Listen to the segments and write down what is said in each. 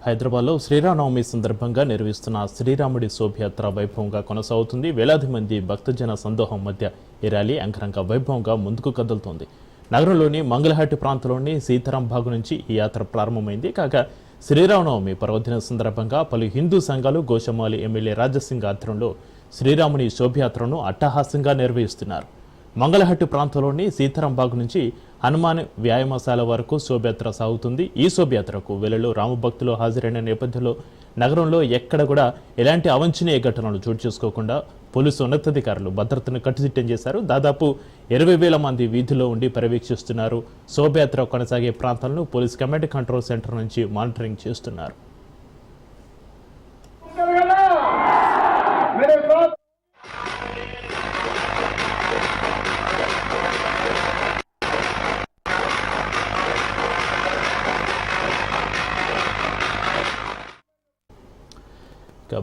హైదరాబాద్లో శ్రీరామనవమి సందర్భంగా నిర్వహిస్తున్న శ్రీరాముడి శోభయాత్ర వైభవంగా కొనసాగుతుంది. వేలాది మంది భక్తజన సందోహం మధ్య ఈ ర్యాలీ అంగరంగ వైభవంగా ముందుకు కదులుతోంది. నగరంలోని మంగళహాటి ప్రాంతంలోని సీతారాం బాగు నుంచి ఈ యాత్ర ప్రారంభమైంది. కాగా శ్రీరామనవమి పర్వదిన సందర్భంగా పలు హిందూ సంఘాలు గోషమాలి ఎమ్మెల్యే రాజసింగ్ ఆధ్వర్యంలో శ్రీరాముని శోభయాత్రను అట్టహాసంగా నిర్వహిస్తున్నారు. మంగళహట్టి ప్రాంతంలోని సీతారాం బాగు నుంచి హనుమాన్ వ్యాయామశాల వరకు శోభయాత్ర సాగుతుంది. ఈ శోభయాత్రకు వేళలో రామభక్తులు హాజరైన నేపథ్యంలో నగరంలో ఎక్కడ కూడా ఎలాంటి అవాంఛనీయ ఘటనలు చోటు చేసుకోకుండా పోలీసు ఉన్నతాధికారులు భద్రతను కట్టుదిట్టం చేశారు. దాదాపు 20,000 మంది వీధిలో ఉండి పర్యవేక్షిస్తున్నారు. శోభయాత్ర కొనసాగే ప్రాంతాలను పోలీస్ కమాండ్ కంట్రోల్ సెంటర్ నుంచి మానిటరింగ్ చేస్తున్నారు.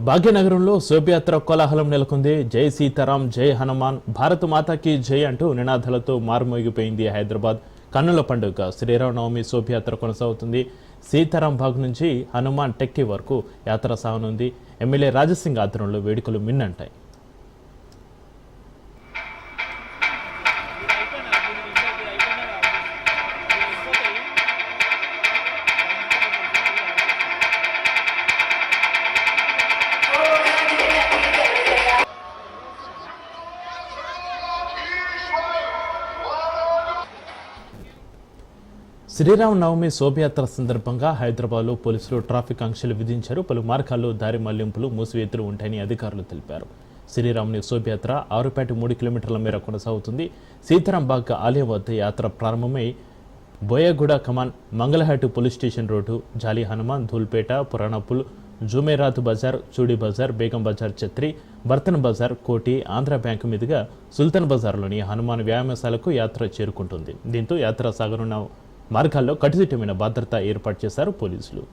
భాగ్యనగరంలో శోభయాత్ర కోలాహలం నెలకొంది. జై సీతారాం, జై హనుమాన్, భారత మాతాకి జై అంటూ నినాదాలతో మారుమోగిపోయింది హైదరాబాద్. కన్నుల పండుగ శ్రీరామనవమి శోభయాత్ర కొనసాగుతుంది. సీతారాం బాగ్ నుంచి హనుమాన్ టెక్కి వరకు యాత్ర సాగనుంది. ఎమ్మెల్యే రాజసింగ్ ఆధ్వర్యంలో వేడుకలు మిన్నంటాయి. శ్రీరామనవమి శోభయాత్ర సందర్భంగా హైదరాబాద్లో పోలీసులు ట్రాఫిక్ ఆంక్షలు విధించారు. పలు మార్గాల్లో దారి మళ్లింపులు, మూసివేతలు ఉంటాయని అధికారులు తెలిపారు. శ్రీరాముని శోభయాత్ర 6.3 కిలోమీటర్ల మేర కొనసాగుతుంది. సీతారాం బాగ్ ఆలయం వద్ద యాత్ర ప్రారంభమై బోయగూడ కమాన్, మంగళహాటి పోలీస్ స్టేషన్ రోడ్డు, జాలి హనుమాన్, ధూల్పేట, పురాణపుల్, జుమేరాత్ బజార్, చూడి బజార్, బేగం బజార్, ఛత్రి, బర్తన్ బజార్, కోటి, ఆంధ్ర బ్యాంకు మీదుగా సుల్తాన్ బజార్లోని హనుమాన్ వ్యాయామశాలకు యాత్ర చేరుకుంటుంది. దీంతో యాత్ర సాగనున్న మార్గాల్లో కట్టుదిట్టమైన భద్రత ఏర్పాటు చేశారు పోలీసులు.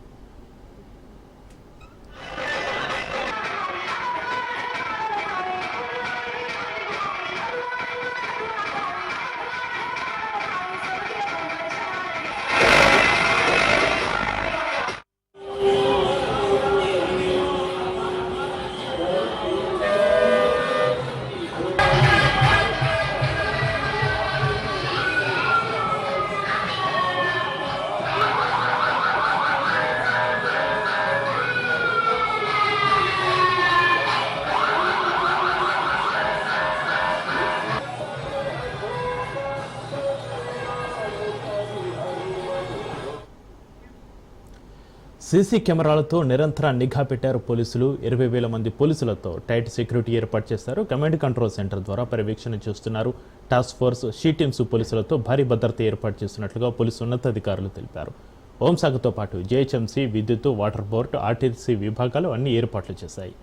సీసీ కెమెరాలతో నిరంతర నిఘా పెట్టారు పోలీసులు. 20,000 మంది పోలీసులతో టైట్ సెక్యూరిటీ ఏర్పాటు చేశారు. కమాండ్ కంట్రోల్ సెంటర్ ద్వారా పర్యవేక్షణ చేస్తున్నారు. టాస్క్ ఫోర్స్, షీ టీమ్స్ పోలీసులతో భారీ భద్రత ఏర్పాటు చేస్తున్నట్లుగా పోలీసు ఉన్నతాధికారులు తెలిపారు. హోంశాఖతో పాటు జీహెచ్ఎంసీ, విద్యుత్, వాటర్ బోర్డు, ఆర్టీసీ విభాగాలు అన్ని ఏర్పాట్లు చేశాయి.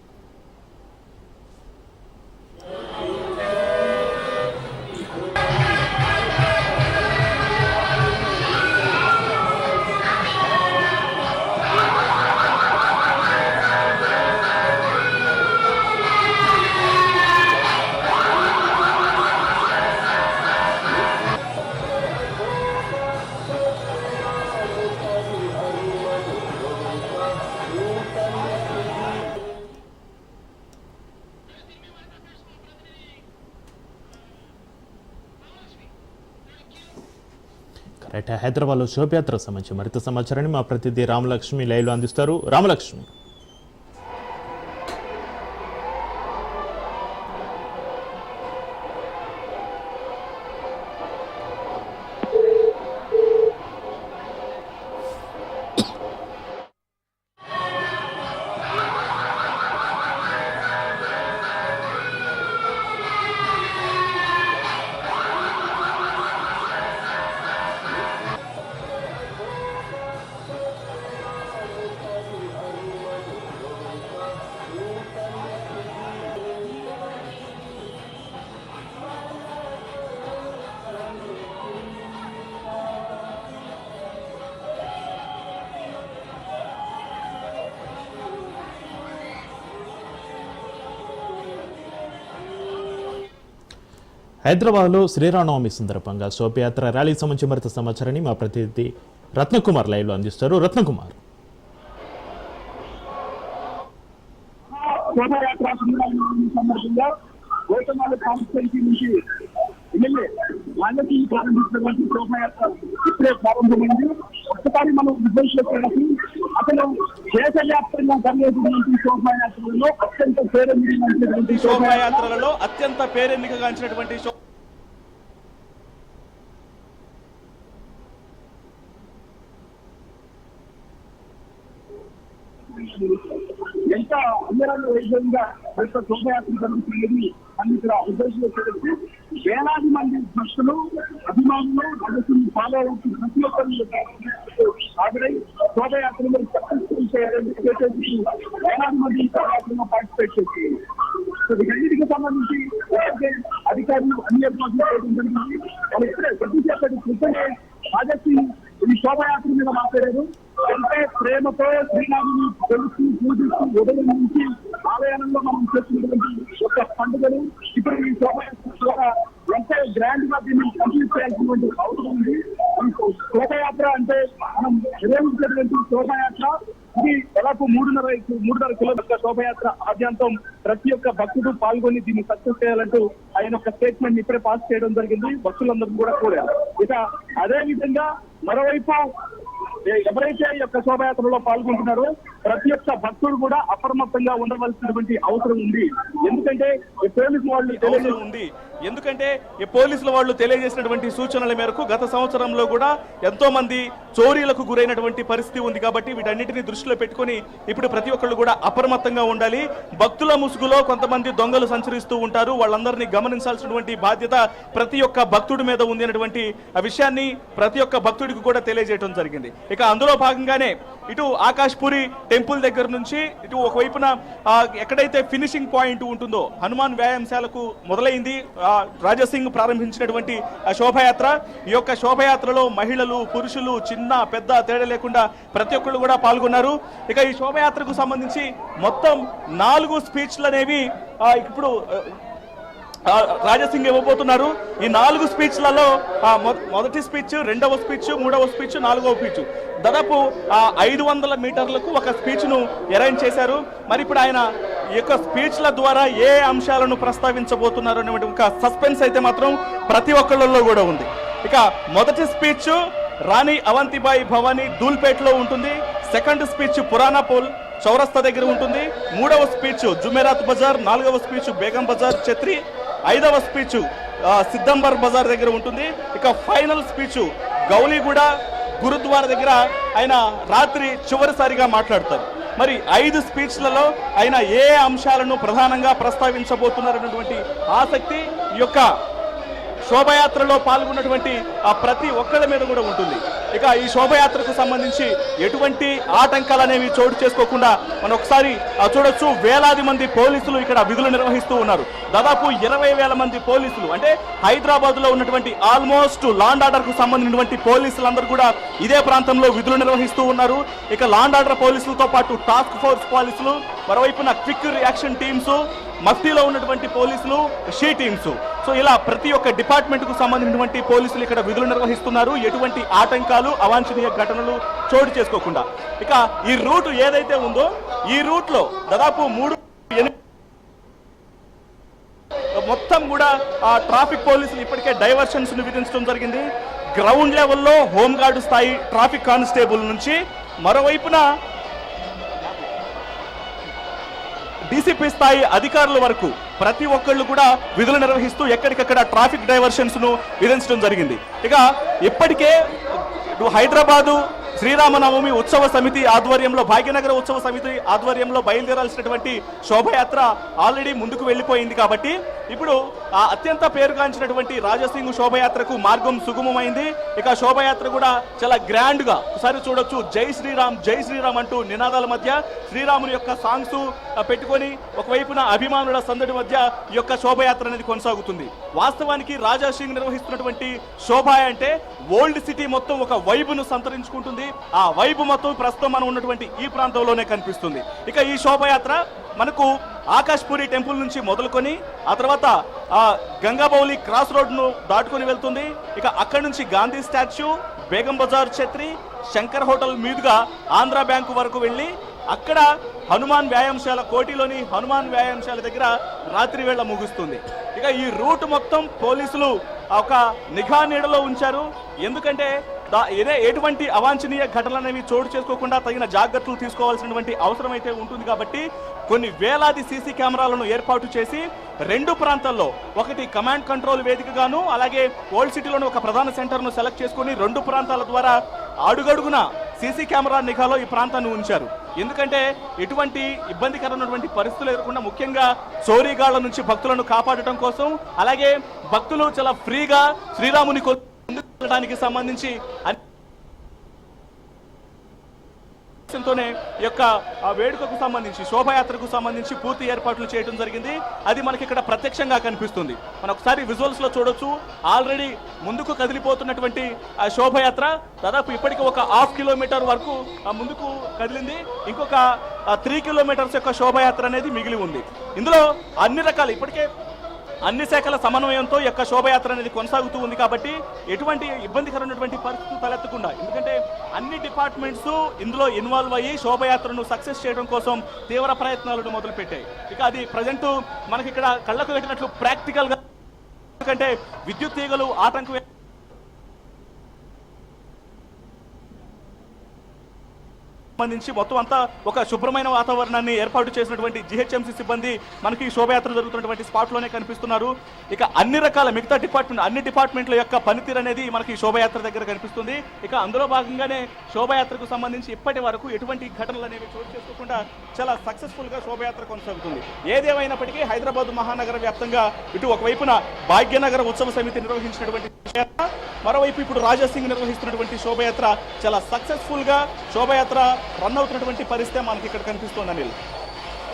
హైదరాబాద్లో శోభయాత్ర సంబంధించి మరింత సమాచారాన్ని మా ప్రతినిధి రామలక్ష్మి లైవ్లో అందిస్తారు. రామలక్ష్మి, హైదరాబాద్లో శ్రీరామనవమి సందర్భంగా శోభయాత్ర ర్యాలీకి సంబంధించి మరింత సమాచారాన్ని మా ప్రతినిధి రత్నకుమార్ లైవ్లో అందిస్తారు. రత్నకుమార్. శోభయాత్ర సందర్భంగా గోతమాల కాన్స్టిట్యున్సీ నుంచి ఎమ్మెల్యే వాళ్ళకి ప్రారంభించినటువంటి శోభయాత్ర ఇప్పుడే ప్రారంభమైంది. ఒక్కసారి మనం విశ్లేషించడానికి అసలు దేశవ్యాప్తంగా జరిగేటువంటి శోభాయాత్రలలో అత్యంత పేరెన్నికగాంచినటువంటి ఎంత అంగరంగ వైద్యంగా శోభయాత్ర జరుగుతున్నది అని ఇక్కడ ఉద్దేశించి వేలాది మంది భక్తులు అభిమానులు రాజకీయ ఫాలో అవుతున్న ప్రతి ఒక్కరు హాజరై శోభయాత్రలో సక్సెస్ఫుల్ చేయాలని వేలాది మంది శోభయాత్రలో పార్టిసిపేట్ చేస్తున్నారు. వీటన్నిటికి సంబంధించి అధికారులు అన్ని ఏర్పాట్లు చేయడం జరిగింది. వాళ్ళు ఇప్పుడే కొద్దిసేపటి క్రితమే రాజకీయ ఈ శోభయాత్ర మీద మాట్లాడారు. అంటే ప్రేమతో శ్రీరాముని తెలుసు పూజిస్తూ ఉదయం నుంచి ఆలయాలలో మనం చేస్తున్నటువంటి ఒక పండుగలు ఇప్పుడు ఈ శోభయాత్ర ద్వారా ఎంతో గ్రాండ్ గా దీన్ని కంప్లీట్ చేయాల్సినటువంటి అవసరం ఉంది. శోభయాత్ర అంటే మనం నిర్వహించేటువంటి శోభయాత్ర ఇది దాదాపు 3.5 కిలోమీటర్ల శోభయాత్ర ఆద్యంతం ప్రతి ఒక్క భక్తుడు పాల్గొని దీన్ని సక్సెస్ చేయాలంటూ ఆయన ఒక స్టేట్మెంట్ ఇప్పుడే పాస్ చేయడం జరిగింది. భక్తులందరూ కూడా కోరారు. ఇక అదే విధంగా మరోవైపు ఎవరైతే ఈ యొక్క శోభయాత్రలో పాల్గొంటున్నారో ప్రతి ఒక్క భక్తుడు కూడా అప్రమత్తంగా ఉండవలసినటువంటి అవసరం ఉంది. ఎందుకంటే పోలీసుల వాళ్ళు తెలియజేసినటువంటి సూచనల మేరకు గత సంవత్సరంలో కూడా ఎంతో మంది చోరీలకు గురైనటువంటి పరిస్థితి ఉంది. కాబట్టి వీటన్నిటిని దృష్టిలో పెట్టుకుని ఇప్పుడు ప్రతి ఒక్కళ్ళు కూడా అప్రమత్తంగా ఉండాలి. భక్తుల ముసుగులో కొంతమంది దొంగలు సంచరిస్తూ ఉంటారు. వాళ్ళందరినీ గమనించాల్సినటువంటి బాధ్యత ప్రతి ఒక్క భక్తుడి మీద ఉంది అనేటువంటి ఆ విషయాన్ని ప్రతి ఒక్క భక్తుడికి కూడా తెలియజేయడం జరిగింది. ఇక అందులో భాగంగానే ఇటు ఆకాష్పురి టెంపుల్ దగ్గర నుంచి ఇటు ఒకవైపున ఎక్కడైతే ఫినిషింగ్ పాయింట్ ఉంటుందో హనుమాన్ వ్యాయామశాలకు మొదలైంది రాజాసింగ్ ప్రారంభించినటువంటి శోభయాత్ర. ఈ యొక్క శోభయాత్రలో మహిళలు పురుషులు చిన్న పెద్ద తేడా లేకుండా ప్రతి ఒక్కళ్ళు కూడా పాల్గొన్నారు. ఇక ఈ శోభయాత్రకు సంబంధించి మొత్తం 4 స్పీచ్లు అనేవి ఇప్పుడు రాజాసింగ్ ఇవ్వబోతున్నారు. ఈ 4 స్పీచ్లలో మొదటి స్పీచ్, రెండవ స్పీచ్, మూడవ స్పీచ్, 4వ స్పీచ్ దాదాపు 500 మీటర్లకు ఒక స్పీచ్ ను అరేంజ్ చేశారు. మరి ఇప్పుడు ఆయన ఈ యొక్క స్పీచ్ల ద్వారా ఏ అంశాలను ప్రస్తావించబోతున్నారు అనే ఒక సస్పెన్స్ అయితే మాత్రం ప్రతి ఒక్కళ్ళలో కూడా ఉంది. ఇక మొదటి స్పీచ్ రాణి అవంతిబాయి భవానీ దూల్పేట్లో ఉంటుంది. సెకండ్ స్పీచ్ పురాణాపోల్ చౌరస్తా దగ్గర ఉంటుంది. మూడవ స్పీచ్ జుమేరాత్ బజార్, 4వ స్పీచ్ బేగం బజార్ ఛత్రి, 5వ స్పీచ్ సిద్దంబర్ బజార్ దగ్గర ఉంటుంది. ఇక ఫైనల్ స్పీచ్ గౌలీగూడ గురుద్వారా దగ్గర ఆయన రాత్రి చివరిసారిగా మాట్లాడతారు. మరి 5 స్పీచ్లలో ఆయన ఏ అంశాలను ప్రధానంగా ప్రస్తావించబోతున్నారన్నటువంటి ఆసక్తి ఈ యొక్క శోభయాత్రలో పాల్గొన్నటువంటి ప్రతి ఒక్కళ్ళ మీద కూడా ఉంటుంది. ఇక ఈ శోభయాత్రకు సంబంధించి ఎటువంటి ఆటంకాలు అనేవి చోటు చేసుకోకుండా మనం ఒకసారి చూడొచ్చు. వేలాది మంది పోలీసులు ఇక్కడ విధులు నిర్వహిస్తూ ఉన్నారు. దాదాపు 20,000 మంది పోలీసులు, అంటే హైదరాబాద్ లో ఉన్నటువంటి ఆల్మోస్ట్ లాండ్ ఆర్డర్ కు సంబంధించినటువంటి పోలీసులందరూ కూడా ఇదే ప్రాంతంలో విధులు నిర్వహిస్తూ ఉన్నారు. ఇక లాండ్ ఆర్డర్ పోలీసులతో పాటు టాస్క్ ఫోర్స్ పోలీసులు, మరోవైపున క్విక్ రియాక్షన్ టీమ్స్, మఫ్టీలో ఉన్నటువంటి పోలీసులు, షీ టీమ్స్, సో ఇలా ప్రతి ఒక్క డిపార్ట్మెంట్ కు సంబంధించినటువంటి పోలీసులు ఇక్కడ విధులు నిర్వహిస్తున్నారు. ఎటువంటి ఆటంకాలు అవాంఛనీయ ఘటనలు చోటు చేసుకోకుండా. ఇక ఈ రూట్ ఏదైతే ఉందో ఈ రూట్ లో దాదాపు 3 మొత్తం కూడా ట్రాఫిక్ పోలీసులు ఇప్పటికే డైవర్షన్స్ ను విధించడం జరిగింది. గ్రౌండ్ లెవెల్లో హోంగార్డు స్థాయి ట్రాఫిక్ కానిస్టేబుల్ నుంచి మరోవైపున డీసీపీ స్థాయి అధికారుల వరకు ప్రతి ఒక్కళ్ళు కూడా విధులు నిర్వహిస్తూ ఎక్కడికక్కడ ట్రాఫిక్ డైవర్షన్స్ ను విధించడం జరిగింది. ఇక ఇప్పటికే హైదరాబాదు శ్రీరామనవమి ఉత్సవ సమితి ఆధ్వర్యంలో, భాగ్యనగర ఉత్సవ సమితి ఆధ్వర్యంలో బయలుదేరాల్సినటువంటి శోభయాత్ర ఆల్రెడీ ముందుకు వెళ్ళిపోయింది. కాబట్టి ఇప్పుడు ఆ అత్యంత పేరుగాంచినటువంటి రాజాసింగ్ శోభయాత్రకు మార్గం సుగమమైంది. ఇక శోభయాత్ర కూడా చాలా గ్రాండ్ గా ఒకసారి చూడొచ్చు. జై శ్రీరామ్ జై శ్రీరామ్ అంటూ నినాదాల మధ్య శ్రీరాముని యొక్క సాంగ్స్ పెట్టుకొని ఒకవైపున అభిమానుల సందడి మధ్య ఈ యొక్క శోభయాత్ర అనేది కొనసాగుతుంది. వాస్తవానికి రాజాసింగ్ నిర్వహిస్తున్నటువంటి శోభ అంటే ఓల్డ్ సిటీ మొత్తం ఒక వైబును సంతరించుకుంటుంది. ఆ వైబు మొత్తం ప్రస్తుతం మనం ఉన్నటువంటి ఈ ప్రాంతంలోనే కనిపిస్తుంది. ఇక ఈ శోభయాత్ర మనకు ఆకాష్పురి టెంపుల్ నుంచి మొదలుకొని ఆ తర్వాత గంగాబౌలి క్రాస్ రోడ్ ను దాటుకొని వెళ్తుంది. ఇక అక్కడి నుంచి గాంధీ స్టాచ్యూ, బేగం బజార్ ఛత్రి, శంకర్ హోటల్ మీదుగా ఆంధ్ర బ్యాంకు వరకు వెళ్ళి అక్కడ హనుమాన్ వ్యాయామశాల, కోటిలోని హనుమాన్ వ్యాయామశాల దగ్గర రాత్రి వేళ ముగుస్తుంది. ఇక ఈ రూట్ మొత్తం పోలీసులు ఒక నిఘా నీడలో ఉంచారు. ఎందుకంటే ఎటువంటి అవాంఛనీయ ఘటనలు అనేవి చోటు చేసుకోకుండా తగిన జాగ్రత్తలు తీసుకోవాల్సినటువంటి అవసరం అయితే ఉంటుంది. కాబట్టి కొన్ని వేలాది సీసీ కెమెరాలను ఏర్పాటు చేసి రెండు ప్రాంతాల్లో, ఒకటి కమాండ్ కంట్రోల్ వేదికగాను, అలాగే ఓల్డ్ సిటీలోని ఒక ప్రధాన సెంటర్ను సెలెక్ట్ చేసుకుని రెండు ప్రాంతాల ద్వారా అడుగడుగున సీసీ కెమెరా నిఘాలో ఈ ప్రాంతాన్ని ఉంచారు. ఎందుకంటే ఎటువంటి ఇబ్బందికరమైనటువంటి పరిస్థితులు ఎదురకుండా, ముఖ్యంగా చోరీగాళ్ల నుంచి భక్తులను కాపాడటం కోసం, అలాగే భక్తులు చాలా ఫ్రీగా శ్రీరాముని వెళ్ళడానికి సంబంధించి ఈ యొక్క వేడుకకు సంబంధించి, శోభయాత్రకు సంబంధించి పూర్తి ఏర్పాట్లు చేయడం జరిగింది. అది మనకి ఇక్కడ ప్రత్యక్షంగా కనిపిస్తుంది. మనం ఒకసారి విజువల్స్ లో చూడొచ్చు. ఆల్రెడీ ముందుకు కదిలిపోతున్నటువంటి ఆ శోభయాత్ర దాదాపు ఇప్పటికీ ఒక 1/2 కిలోమీటర్ వరకు ముందుకు కదిలింది. ఇంకొక 3 కిలోమీటర్స్ యొక్క శోభయాత్ర అనేది మిగిలి ఉంది. ఇందులో అన్ని రకాల, ఇప్పటికే అన్ని శాఖల సమన్వయంతో యొక్క శోభయాత్ర అనేది కొనసాగుతూ ఉంది. కాబట్టి ఎటువంటి ఇబ్బందికరమైనటువంటి పరిస్థితులు తలెత్తకుండా, ఎందుకంటే అన్ని డిపార్ట్మెంట్స్ ఇందులో ఇన్వాల్వ్ అయ్యి శోభయాత్రను సక్సెస్ చేయడం కోసం తీవ్ర ప్రయత్నాలను మొదలుపెట్టాయి. ఇక అది ప్రజెంట్ మనకి ఇక్కడ కళ్ళకు పెట్టినట్లు ప్రాక్టికల్ గా, ఎందుకంటే విద్యుత్ తీగలు ఆటంకం సంబంధించి మొత్తం అంతా ఒక శుభ్రమైన వాతావరణాన్ని ఏర్పాటు చేసినటువంటి జిహెచ్ఎంసీ సిబ్బంది మనకి శోభయాత్ర జరుగుతున్నటువంటి స్పాట్ లోనే కనిపిస్తున్నారు. ఇక అన్ని రకాల మిగతా అన్ని డిపార్ట్మెంట్ల యొక్క పనితీరు అనేది మనకి శోభయాత్ర దగ్గర కనిపిస్తుంది. ఇక అందులో భాగంగానే శోభయాత్రకు సంబంధించి ఇప్పటి వరకు ఎటువంటి ఘటనలు అనేవి చోటు చేసుకోకుండా చాలా సక్సెస్ఫుల్ గా శోభయాత్ర కొనసాగుతుంది. ఏదేమైనప్పటికీ హైదరాబాద్ మహానగర వ్యాప్తంగా ఇటు ఒకవైపున భాగ్యనగర ఉత్సవ సమితి నిర్వహించినటువంటి శోభయాత్ర, మరోవైపు ఇప్పుడు రాజాసింగ్ నిర్వహిస్తున్నటువంటి శోభయాత్ర చాలా సక్సెస్ఫుల్ గా శోభయాత్ర రన్ అవుతున్నటువంటి పరిస్థితి మనకి ఇక్కడ కనిపిస్తోంది. అనిల్,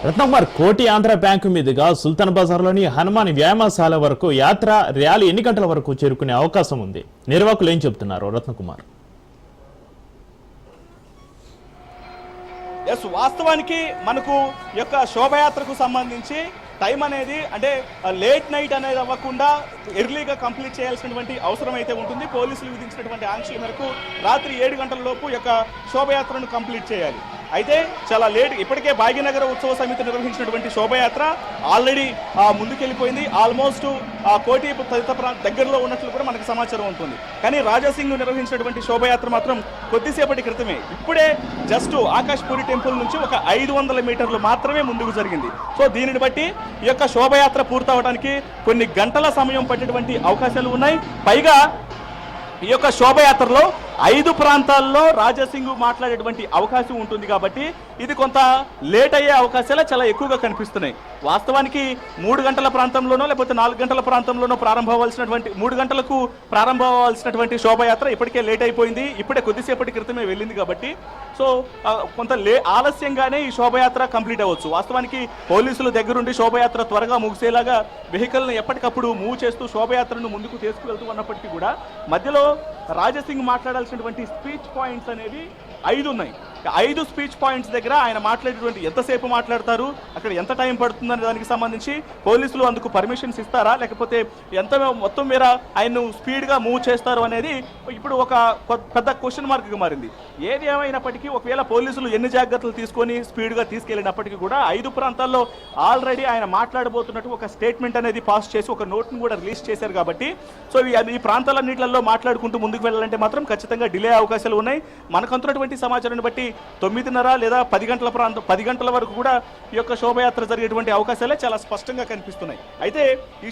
రత్నకుమార్, కోటి ఆంధ్ర బ్యాంకు మీదుగా సుల్తాన్ బజార్లోని హనుమాన్ వ్యాయామశాల వరకు యాత్ర ర్యాలీ ఎన్ని గంటల వరకు చేరుకునే అవకాశం ఉంది? నిర్వాహకులు ఏం చెబుతున్నారు రత్నకుమార్? ఎస్, వాస్తవానికి మనకు యొక్క శోభయాత్రకు సంబంధించి టైం అనేది, అంటే లేట్ నైట్ అనేది అవ్వకుండా ఎర్లీగా కంప్లీట్ చేయాల్సినటువంటి అవసరం అయితే ఉంటుంది. పోలీసులు విధించినటువంటి ఆంక్షల మేరకు రాత్రి 7 గంటల లోపు యొక్క శోభయాత్రను కంప్లీట్ చేయాలి. అయితే చాలా లేట్, ఇప్పటికే భాగ్యనగర ఉత్సవ సమితి నిర్వహించినటువంటి శోభయాత్ర ఆల్రెడీ ముందుకెళ్ళిపోయింది. ఆల్మోస్ట్ కోటి తదితర దగ్గరలో ఉన్నట్లు కూడా మనకు సమాచారం ఉంటుంది. కానీ రాజాసింగ్ నిర్వహించినటువంటి శోభయాత్ర మాత్రం కొద్దిసేపటి క్రితమే, ఇప్పుడే జస్ట్ ఆకాష్పూరి టెంపుల్ నుంచి ఒక 500 మీటర్లు మాత్రమే ముందుకు జరిగింది. సో దీనిని బట్టి ఈ యొక్క శోభయాత్ర పూర్తవడానికి కొన్ని గంటల సమయం పట్టేటువంటి అవకాశాలు ఉన్నాయి. పైగా ఈ యొక్క శోభయాత్రలో 5 ప్రాంతాల్లో రాజాసింగ్ మాట్లాడేటువంటి అవకాశం ఉంటుంది. కాబట్టి ఇది కొంత లేట్ అయ్యే అవకాశాలు చాలా ఎక్కువగా కనిపిస్తున్నాయి. వాస్తవానికి 3 గంటల ప్రాంతంలోనో లేకపోతే 4 గంటల ప్రాంతంలోనో ప్రారంభమవలసినటువంటి 3 గంటలకు ప్రారంభమవలసినటువంటి శోభయాత్ర ఇప్పటికే లేట్ అయిపోయింది. ఇప్పుడే కొద్దిసేపటి క్రితమే వెళ్ళింది. కాబట్టి సో కొంత ఆలస్యంగానే ఈ శోభయాత్ర కంప్లీట్ అవ్వచ్చు. వాస్తవానికి పోలీసుల దగ్గరుండి శోభయాత్ర త్వరగా ముగిసేలాగా వెహికల్ని ఎప్పటికప్పుడు మూవ్ చేస్తూ శోభయాత్రను ముందుకు తీసుకువెళ్తూ ఉన్నప్పటికీ కూడా మధ్యలో రాజాసింగ్ మాట్లాడాల్సినటువంటి స్పీచ్ పాయింట్స్ అనేవి 5 ఉన్నాయి. 5 స్పీచ్ పాయింట్స్ దగ్గర ఆయన మాట్లాడేటువంటి ఎంతసేపు మాట్లాడతారు, అక్కడ ఎంత టైం పడుతుందనే దానికి సంబంధించి పోలీసులు అందుకు పర్మిషన్స్ ఇస్తారా, లేకపోతే ఎంత మొత్తం మేర ఆయన్ను స్పీడ్గా మూవ్ చేస్తారు అనేది ఇప్పుడు ఒక పెద్ద క్వశ్చన్ మార్క్గా మారింది. ఏది ఏమైనప్పటికీ ఒకవేళ పోలీసులు ఎన్ని జాగ్రత్తలు తీసుకొని స్పీడ్గా తీసుకెళ్ళినప్పటికీ కూడా 5 ప్రాంతాల్లో ఆల్రెడీ ఆయన మాట్లాడబోతున్నట్టు ఒక స్టేట్మెంట్ అనేది పాస్ చేసి ఒక నోట్ను కూడా రిలీజ్ చేశారు. కాబట్టి సో ఈ ప్రాంతాలన్నింటిలో మాట్లాడుకుంటూ ముందుకు వెళ్ళాలంటే మాత్రం ఖచ్చితంగా డిలే అవకాశాలు ఉన్నాయి. మనకు అందుతున్నటువంటి సమాచారాన్ని బట్టి 9:30 లేదా 10 గంటల వరకు కూడా ఈ యొక్క శోభయాత్ర జరిగేటువంటి అవకాశాలే చాలా స్పష్టంగా కనిపిస్తున్నాయి. అయితే ఈ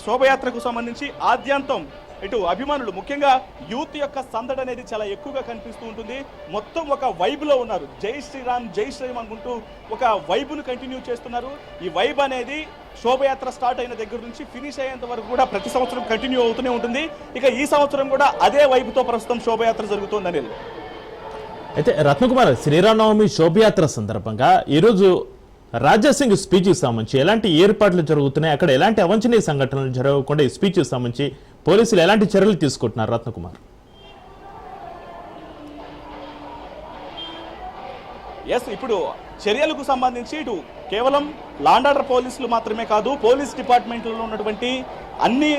శోభయాత్రకు సంబంధించి ఆద్యాంతం ఇటు అభిమానులు, ముఖ్యంగా యూత్ యొక్క సందడి అనేది చాలా ఎక్కువగా కనిపిస్తూ ఉంటుంది. మొత్తం ఒక వైబ్లో ఉన్నారు. జై శ్రీరామ్ జై శ్రీరామ్ అనుకుంటూ ఒక వైబ్ను కంటిన్యూ చేస్తున్నారు. ఈ వైబ్ అనేది శోభయాత్ర స్టార్ట్ అయిన దగ్గర నుంచి ఫినిష్ అయ్యేంత వరకు కూడా ప్రతి సంవత్సరం కంటిన్యూ అవుతూనే ఉంటుంది. ఇక ఈ సంవత్సరం కూడా అదే వైబ్తో ప్రస్తుతం శోభయాత్ర జరుగుతోందని. అయితే రత్నకుమార్, శ్రీరామనవమి శోభయాత్ర సందర్భంగా ఈరోజు రాజాసింగ్ స్పీచ్కి సంబంధించి ఎలాంటి ఏర్పాట్లు జరుగుతున్నాయి, అక్కడ ఎలాంటి అవాంఛనీయ సంఘటనలు జరగకుండా ఈ స్పీచ్కి సంబంధించి పోలీసులు ఎలాంటి చర్యలు తీసుకుంటున్నారు రత్నకుమార్? ఎస్, ఇప్పుడు చర్యలకు సంబంధించి ఇటు కేవలం లాండ్ ఆర్డర్ పోలీసులు మాత్రమే కాదు, పోలీస్ డిపార్ట్మెంట్లో ఉన్నటువంటి అన్ని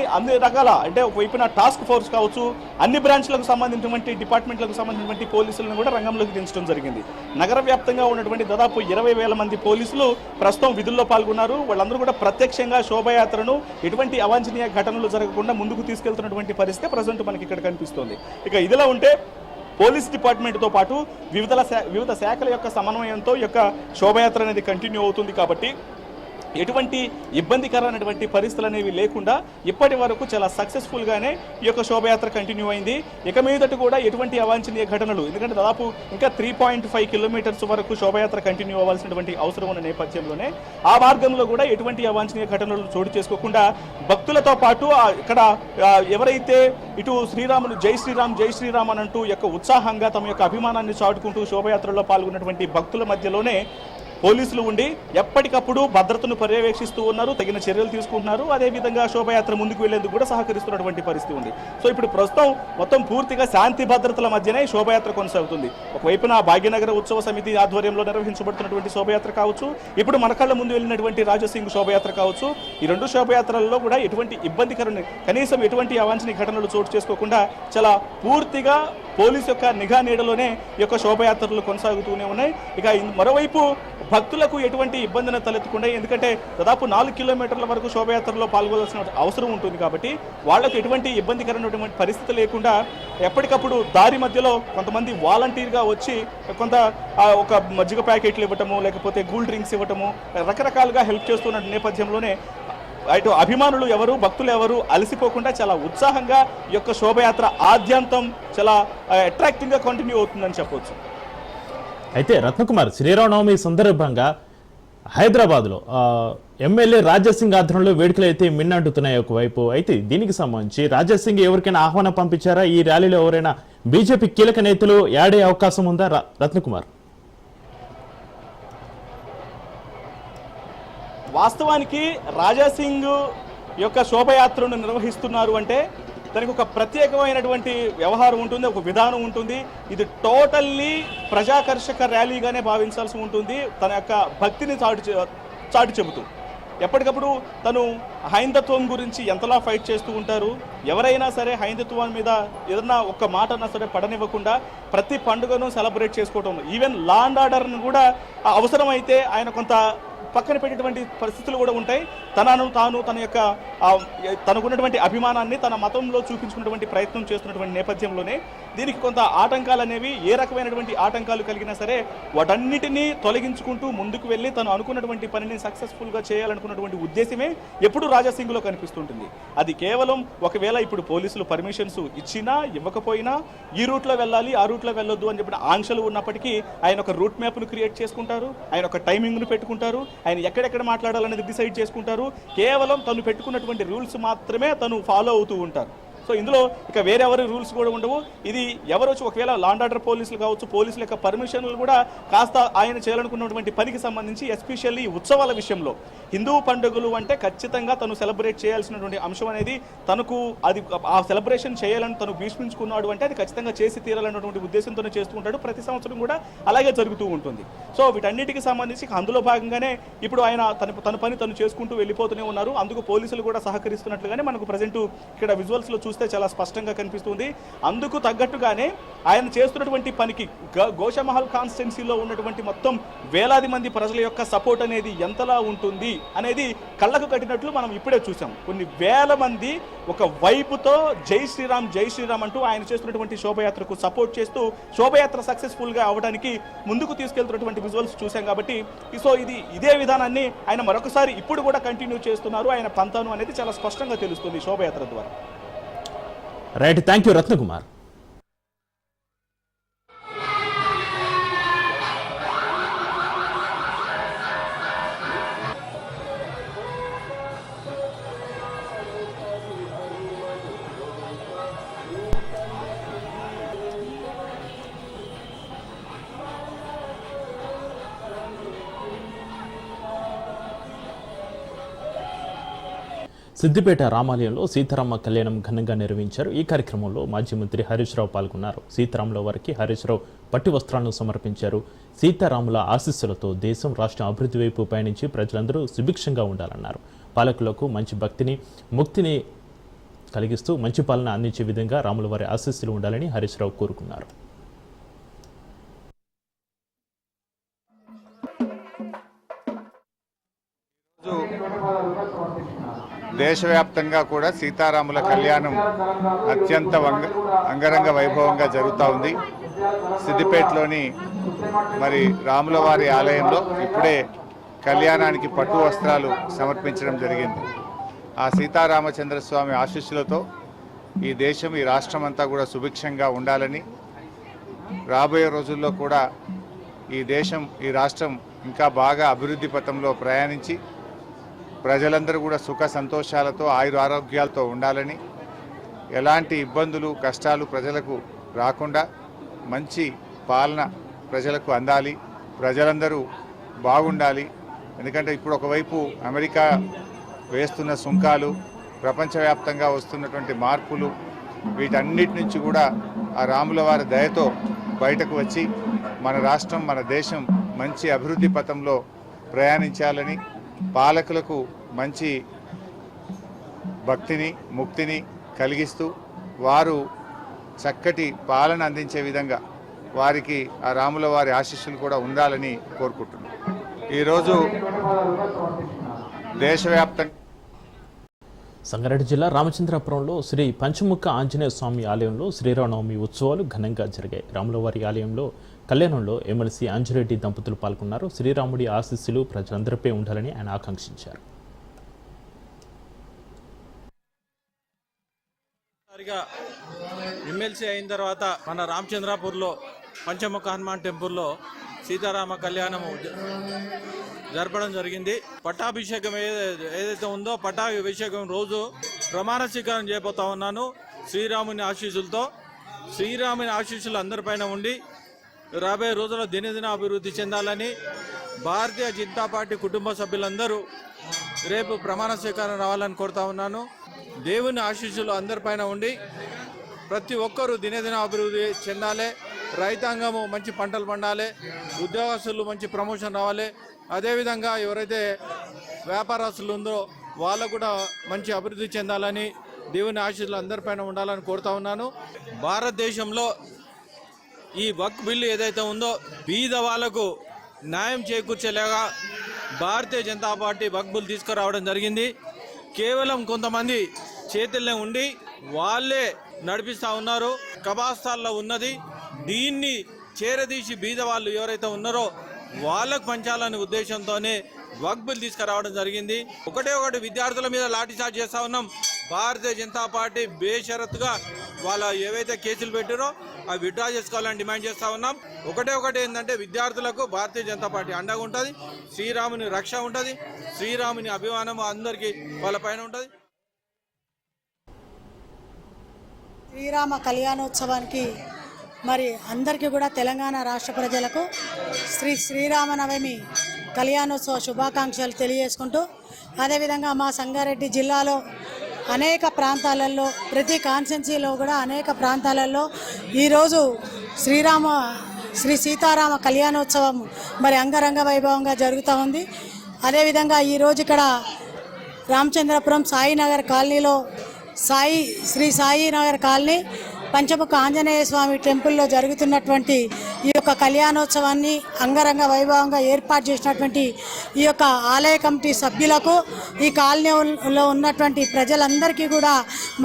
రకాల, అంటే ఒకవైపున టాస్క్ ఫోర్స్ కావచ్చు, అన్ని బ్రాంచ్లకు సంబంధించినటువంటి డిపార్ట్మెంట్లకు సంబంధించినటువంటి పోలీసులను కూడా రంగంలోకి దించడం జరిగింది. నగర వ్యాప్తంగా ఉన్నటువంటి దాదాపు 20,000 మంది పోలీసులు ప్రస్తుతం విధుల్లో పాల్గొన్నారు. వాళ్ళందరూ కూడా ప్రత్యక్షంగా శోభయాత్రను ఎటువంటి అవాంఛనీయ ఘటనలు జరగకుండా ముందుకు తీసుకెళ్తున్నటువంటి పరిస్థితి ప్రజెంట్ మనకి ఇక్కడ కనిపిస్తోంది. ఇక ఇదిలా ఉంటే పోలీస్ డిపార్ట్మెంట్తో పాటు వివిధ శాఖల యొక్క సమన్వయంతో ఈ యొక్క శోభయాత్ర అనేది కంటిన్యూ అవుతుంది. కాబట్టి ఎటువంటి ఇబ్బందికరమైనటువంటి పరిస్థితులు అనేవి లేకుండా ఇప్పటి వరకు చాలా సక్సెస్ఫుల్గానే ఈ యొక్క శోభయాత్ర కంటిన్యూ అయింది. ఇక మీదట కూడా ఎటువంటి అవాంఛనీయ ఘటనలు, ఎందుకంటే దాదాపు ఇంకా 3.5 కిలోమీటర్స్ వరకు శోభయాత్ర కంటిన్యూ అవ్వాల్సినటువంటి అవసరం ఉన్న నేపథ్యంలోనే ఆ మార్గంలో కూడా ఎటువంటి అవాంఛనీయ ఘటనలు చోటు చేసుకోకుండా భక్తులతో పాటు ఇక్కడ ఎవరైతే ఇటు శ్రీరాములు జై శ్రీరామ్ జై శ్రీరామ్ అని అంటూ యొక్క ఉత్సాహంగా తమ యొక్క అభిమానాన్ని చాటుకుంటూ శోభయాత్రలో పాల్గొన్నటువంటి భక్తుల మధ్యలోనే పోలీసులు ఉండి ఎప్పటికప్పుడు భద్రతను పర్యవేక్షిస్తూ ఉన్నారు, తగిన చర్యలు తీసుకుంటున్నారు. అదేవిధంగా శోభయాత్ర ముందుకు వెళ్లేందుకు కూడా సహకరిస్తున్నటువంటి పరిస్థితి ఉంది. సో ఇప్పుడు ప్రస్తుతం మొత్తం పూర్తిగా శాంతి భద్రతల మధ్యనే శోభయాత్ర కొనసాగుతుంది. ఒకవైపున భాగ్యనగర ఉత్సవ సమితి ఆధ్వర్యంలో నిర్వహించబడుతున్నటువంటి శోభయాత్ర కావచ్చు, ఇప్పుడు మన కళ్ళ ముందు వెళ్ళినటువంటి రాజసింగ్ శోభయాత్ర కావచ్చు, ఈ రెండు శోభయాత్రలలో కూడా ఎటువంటి ఇబ్బందికరమైన, కనీసం ఎటువంటి అవాంఛనీయ ఘటనలు చోటు చేసుకోకుండా చాలా పూర్తిగా పోలీసు యొక్క నిఘా నీడలోనే ఈ యొక్క శోభయాత్రలు కొనసాగుతూనే ఉన్నాయి. ఇక మరోవైపు భక్తులకు ఎటువంటి ఇబ్బందిని తలెత్తకుండా, ఎందుకంటే దాదాపు 4 కిలోమీటర్ల వరకు శోభయాత్రలో పాల్గొనాల్సిన అవసరం ఉంటుంది. కాబట్టి వాళ్లకు ఎటువంటి ఇబ్బందికరమైనటువంటి పరిస్థితి లేకుండా ఎప్పటికప్పుడు దారి మధ్యలో కొంతమంది వాలంటీర్గా వచ్చి కొంత ఒక మజ్జిగ ప్యాకెట్లు ఇవ్వటము, లేకపోతే కూల్ డ్రింక్స్ ఇవ్వటము, రకరకాలుగా హెల్ప్ చేస్తున్న నేపథ్యంలోనే అటు అభిమానులు ఎవరు, భక్తులు ఎవరు అలసిపోకుండా చాలా ఉత్సాహంగా ఈ యొక్క శోభయాత్ర ఆద్యంతం చాలా అట్రాక్టివ్గా కంటిన్యూ అవుతుందని చెప్పవచ్చు. అయితే రత్నకుమార్, శ్రీరామనవమి సందర్భంగా హైదరాబాద్లో ఎమ్మెల్యే రాజాసింగ్ ఆధ్వర్యంలో వేడుకలు అయితే మిన్నంటున్నాయి ఒకవైపు. అయితే దీనికి సంబంధించి రాజాసింగ్ ఎవరికైనా ఆహ్వానం పంపించారా? ఈ ర్యాలీలో ఎవరైనా బీజేపీ కీలక నేతలు యాడ్ అయ్యే అవకాశం ఉందా రత్నకుమార్? వాస్తవానికి రాజాసింగ్ యొక్క శోభయాత్రను నిర్వహిస్తున్నారు అంటే దానికి ఒక ప్రత్యేకమైనటువంటి వ్యవహారం ఉంటుంది, ఒక విధానం ఉంటుంది. ఇది టోటల్లీ ప్రజాకర్షక ర్యాలీగానే భావించాల్సి ఉంటుంది. తన యొక్క భక్తిని చాటు చెబుతూ ఎప్పటికప్పుడు తను హైందత్వం గురించి ఎంతలా ఫైట్ చేస్తూ ఉంటారు. ఎవరైనా సరే హైందత్వం మీద ఏదన్నా ఒక్క మాట అన్నా సరే పడనివ్వకుండా ప్రతి పండుగను సెలబ్రేట్ చేసుకోవటం, ఈవెన్ లా అండ్ ఆర్డర్ను కూడా అవసరమైతే ఆయన కొంత పక్కన పెట్టేటువంటి పరిస్థితులు కూడా ఉంటాయి. తన యొక్క తనకున్నటువంటి అభిమానాన్ని తన మతంలో చూపించుకున్నటువంటి ప్రయత్నం చేస్తున్నటువంటి నేపథ్యంలోనే దీనికి కొంత ఆటంకాలు అనేవి, ఏ రకమైనటువంటి ఆటంకాలు కలిగినా సరే వాటన్నిటినీ తొలగించుకుంటూ ముందుకు వెళ్ళి తను అనుకున్నటువంటి పనిని సక్సెస్ఫుల్గా చేయాలనుకున్నటువంటి ఉద్దేశమే ఎప్పుడు రాజాసింగ్లో కనిపిస్తుంటుంది. అది కేవలం ఒకవేళ ఇప్పుడు పోలీసులు పర్మిషన్స్ ఇచ్చినా ఇవ్వకపోయినా ఈ రూట్లో వెళ్ళాలి, ఆ రూట్లో వెళ్ళొద్దు అని చెప్పిన ఆంక్షలు ఉన్నప్పటికీ ఆయన ఒక రూట్ మ్యాప్ను క్రియేట్ చేసుకుంటారు, ఆయన ఒక టైమింగ్ను పెట్టుకుంటారు, ఆయన ఎక్కడెక్కడ మాట్లాడాలనేది డిసైడ్ చేసుకుంటారు. కేవలం తను పెట్టుకున్నటువంటి రూల్స్ మాత్రమే తను ఫాలో అవుతూ ఉంటారు. సో ఇందులో ఇక వేరెవరి రూల్స్ కూడా ఉండవు. ఇది ఎవరు వచ్చి ఒకవేళ లాండ్ ఆర్డర్ పోలీసులు కావచ్చు, పోలీసుల యొక్క పర్మిషన్లు కూడా కాస్త ఆయన చేయాలనుకున్నటువంటి పనికి సంబంధించి ఎస్పెషల్లీ ఉత్సవాల విషయంలో హిందూ పండుగలు అంటే ఖచ్చితంగా తను సెలబ్రేట్ చేయాల్సినటువంటి అంశం అనేది తనకు అది ఆ సెలబ్రేషన్ చేయాలని తను భీష్మించుకున్నాడు అంటే అది ఖచ్చితంగా చేసి తీరాలన్నటువంటి ఉద్దేశంతోనే చేస్తూ ఉంటాడు. ప్రతి సంవత్సరం కూడా అలాగే జరుగుతూ ఉంటుంది. సో వీటన్నిటికి సంబంధించి అందులో భాగంగానే ఇప్పుడు ఆయన తన పని తను చేసుకుంటూ వెళ్ళిపోతూనే ఉన్నారు. అందుకు పోలీసులు కూడా సహకరిస్తున్నట్లుగానే మనకు ప్రజెంట్ ఇక్కడ విజువల్స్లో చూస్తే చాలా స్పష్టంగా కనిపిస్తుంది. అందుకు తగ్గట్టుగానే ఆయన చేస్తున్నటువంటి పనికి గోషామహల్ కాన్స్టిట్యున్సీలో ఉన్నటువంటి మొత్తం వేలాది మంది ప్రజల యొక్క సపోర్ట్ అనేది ఎంతలా ఉంటుంది అనేది కళ్ళకు కట్టినట్లు మనం ఇప్పుడే చూసాం. కొన్ని వేల మంది ఒక వైపుతో జై శ్రీరామ్ అంటూ ఆయన చేస్తున్నటువంటి శోభయాత్రకు సపోర్ట్ చేస్తూ శోభయాత్ర సక్సెస్ఫుల్గా అవడానికి ముందుకు తీసుకెళ్తున్నటువంటి విజువల్స్ చూసాం. కాబట్టి సో ఇదే విధానాన్ని ఆయన మరొకసారి ఇప్పుడు కూడా కంటిన్యూ చేస్తున్నారు. ఆయన పంతాను అనేది చాలా స్పష్టంగా తెలుస్తుంది శోభయాత్ర ద్వారా. Right, thank you Ratnakumar. Siddipet రామాలయంలో సీతారామ కళ్యాణం ఘనంగా నిర్వహించారు. ఈ కార్యక్రమంలో మాజీ మంత్రి హరీష్ రావు పాల్గొన్నారు. సీతారాముల వారికి హరీష్ రావు పట్టు వస్త్రాలను సమర్పించారు. సీతారాముల ఆశీస్సులతో దేశం రాష్ట్రం అభివృద్ధి వైపు పయనించి ప్రజలందరూ సుభిక్షంగా ఉండాలన్నారు. పాలకులకు మంచి భక్తిని ముక్తిని కలిగిస్తూ మంచి పాలన అందించే విధంగా రాముల వారి ఆశీస్సులు ఉండాలని హరీష్ రావు కోరుకున్నారు. దేశవ్యాప్తంగా కూడా సీతారాముల కళ్యాణం అత్యంత అంగరంగ వైభవంగా జరుగుతూ ఉంది. సిద్దిపేటలోని మరి రాముల వారి ఆలయంలో ఇప్పుడే కళ్యాణానికి పట్టు వస్త్రాలు సమర్పించడం జరిగింది. ఆ సీతారామచంద్ర స్వామి ఆశీస్సులతో ఈ దేశం ఈ రాష్ట్రం అంతా కూడా సుభిక్షంగా ఉండాలని, రాబోయే రోజుల్లో కూడా ఈ దేశం ఈ రాష్ట్రం ఇంకా బాగా అభివృద్ధి పథంలో ప్రయాణించి ప్రజలందరూ కూడా సుఖ సంతోషాలతో ఆయురారోగ్యాలతో ఉండాలని, ఎలాంటి ఇబ్బందులు కష్టాలు ప్రజలకు రాకుండా మంచి పాలన ప్రజలకు అందాలి, ప్రజలందరూ బాగుండాలి. ఎందుకంటే ఇప్పుడు ఒకవైపు అమెరికా వేస్తున్న సుంకాలు, ప్రపంచవ్యాప్తంగా వస్తున్నటువంటి మార్పులు, వీటన్నిటి నుంచి కూడా ఆ రాముల వారి దయతో బయటకు వచ్చి మన రాష్ట్రం మన దేశం మంచి అభివృద్ధి పథంలో ప్రయాణించాలని, పాలకులకు మంచి భక్తిని ముక్తిని కలిగిస్తూ వారు చక్కటి పాలన అందించే విధంగా వారికి ఆ రాముల వారి ఆశీస్సులు కూడా ఉండాలని కోరుకుంటున్నాను. ఈరోజు దేశవ్యాప్తంగా సంగారెడ్డి జిల్లా రామచంద్రాపురంలో శ్రీ పంచముఖ ఆంజనేయ స్వామి ఆలయంలో శ్రీరామనవమి ఉత్సవాలు ఘనంగా జరిగాయి. రాములవారి ఆలయంలో కళ్యాణంలో ఎమ్మెల్సీ అంజిరెడ్డి దంపతులు పాల్గొన్నారు. శ్రీరాముడి ఆశీస్సులు ప్రజలందరిపై ఉండాలని ఆయన ఆకాంక్షించారు. ఎమ్మెల్సీ అయిన తర్వాత మన రామచంద్రాపూర్లో పంచముఖ హనుమాన్ టెంపుల్లో సీతారామ కళ్యాణము జరపడం జరిగింది. పట్టాభిషేకం ఏదైతే ఉందో పట్టాభిషేకం రోజు ప్రమాణ స్వీకారం చేయబోతా ఉన్నాను. శ్రీరాముని ఆశీస్సులతో, శ్రీరాముని ఆశీస్సులు అందరిపైన ఉండి రాబోయే రోజుల్లో దినదిన అభివృద్ధి చెందాలని భారతీయ జనతా పార్టీ కుటుంబ సభ్యులందరూ రేపు ప్రమాణ స్వీకారం రావాలని కోరుతా ఉన్నాను. దేవుని ఆశీస్సులు అందరిపైన ఉండి ప్రతి ఒక్కరూ దినదిన అభివృద్ధి చెందాలి, రైతాంగము మంచి పంటలు పండాలి, ఉద్యోగస్తులు మంచి ప్రమోషన్ రావాలి, అదేవిధంగా ఎవరైతే వ్యాపారస్తులు ఉందో వాళ్ళు కూడా మంచి అభివృద్ధి చెందాలని దేవుని ఆశీస్సులు అందరిపైన ఉండాలని కోరుతా ఉన్నాను. భారతదేశంలో ఈ వక్ఫ్ బిల్లు ఏదైతే ఉందో బీద వాళ్ళకు న్యాయం చేకూర్చేలాగా భారతీయ జనతా పార్టీ వక్ఫ్ బిల్లు తీసుకురావడం జరిగింది. కేవలం కొంతమంది చేతుల్లో ఉండి వాళ్ళే నడిపిస్తూ ఉన్నారు. కబాస్తాల్లో ఉన్నది దీన్ని చేరదీసి బీద వాళ్ళు ఎవరైతే ఉన్నారో వాళ్ళకు పంచాలనే ఉద్దేశంతోనే వక్ఫ్ బిల్ తీసుకురావడం జరిగింది. ఒకటి విద్యార్థుల మీద లాఠీచార్జ్ చేస్తూ ఉన్నాం. భారతీయ జనతా పార్టీ బేషరతుగా వాళ్ళ ఏవైతే కేసులు పెట్టారో అవి విత్డ్రా చేసుకోవాలని డిమాండ్ చేస్తూ ఉన్నాం. ఒకటి ఏంటంటే విద్యార్థులకు భారతీయ జనతా పార్టీ అండగా ఉంటుంది, శ్రీరాముని రక్ష ఉంటుంది, శ్రీరాముని అభిమానం అందరికీ వాళ్ళ పైన ఉంటుంది. శ్రీరామ కళ్యాణోత్సవానికి మరి అందరికీ కూడా తెలంగాణ రాష్ట్ర ప్రజలకు శ్రీరామనవమి కళ్యాణోత్సవ శుభాకాంక్షలు తెలియజేసుకుంటూ, అదేవిధంగా మా సంగారెడ్డి జిల్లాలో అనేక ప్రాంతాలలో ప్రతి కాన్స్టెన్సీలో కూడా అనేక ప్రాంతాలలో ఈరోజు శ్రీ సీతారామ కళ్యాణోత్సవం మరి అంగరంగ వైభవంగా జరుగుతూ ఉంది. అదేవిధంగా ఈరోజు ఇక్కడ రామచంద్రపురం సాయినగర్ కాలనీలో శ్రీ సాయినగర్ కాలనీ పంచముఖ ఆంజనేయ స్వామి టెంపుల్లో జరుగుతున్నటువంటి ఈ యొక్క కళ్యాణోత్సవాన్ని అంగరంగ వైభవంగా ఏర్పాటు చేసినటువంటి ఈ యొక్క ఆలయ కమిటీ సభ్యులకు, ఈ కాలనీలో ఉన్నటువంటి ప్రజలందరికీ కూడా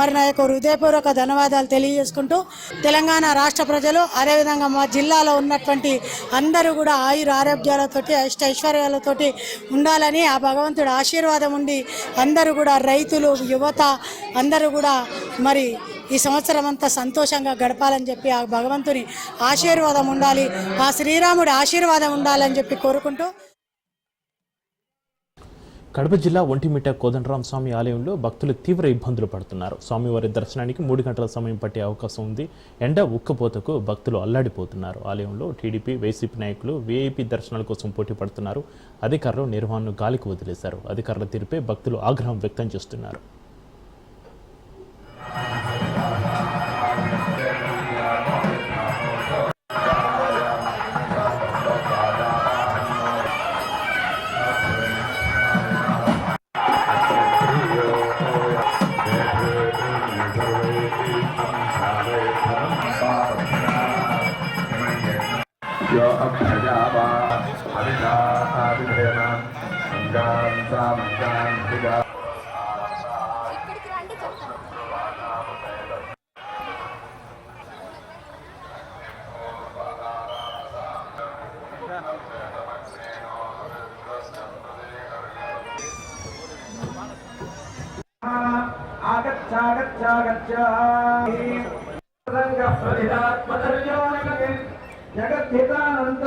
మరి నా యొక్క హృదయపూర్వక ధన్యవాదాలు తెలియజేసుకుంటూ, తెలంగాణ రాష్ట్ర ప్రజలు అదేవిధంగా మా జిల్లాలో ఉన్నటువంటి అందరూ కూడా ఆయుర ఆరోగ్యాలతోటి ఐశ్వర్యాలతోటి ఉండాలని ఆ భగవంతుడి ఆశీర్వాదం ఉండి అందరూ కూడా రైతులు యువత అందరూ కూడా మరి ఈ సంవత్సరం అంతా సంతోషంగా గడపాలని చెప్పి ఆ భగవంతుని ఆశీర్వాదం ఉండాలి, ఆ శ్రీరాముడి ఆశీర్వాదం ఉండాలని చెప్పి కోరుకుంటూ, కడప జిల్లా ఒంటిమిట్ట కోదండరామ స్వామి ఆలయంలో భక్తులు తీవ్ర ఇబ్బందులు పడుతున్నారు. స్వామివారి దర్శనానికి 3 గంటల సమయం పట్టే అవకాశం ఉంది. ఎండ ఉక్కపోతకు భక్తులు అల్లాడిపోతున్నారు. ఆలయంలో టీడీపీ వైసీపీ నాయకులు వీఐపీ దర్శనాల కోసం పోటీ పడుతున్నారు. అధికారులు నిర్వహణను గాలికి వదిలేశారు. అధికారుల తీరుపై భక్తులు ఆగ్రహం వ్యక్తం చేస్తున్నారు. ఇక్కడికి రండి చెప్తాను. జగద్ధితానంద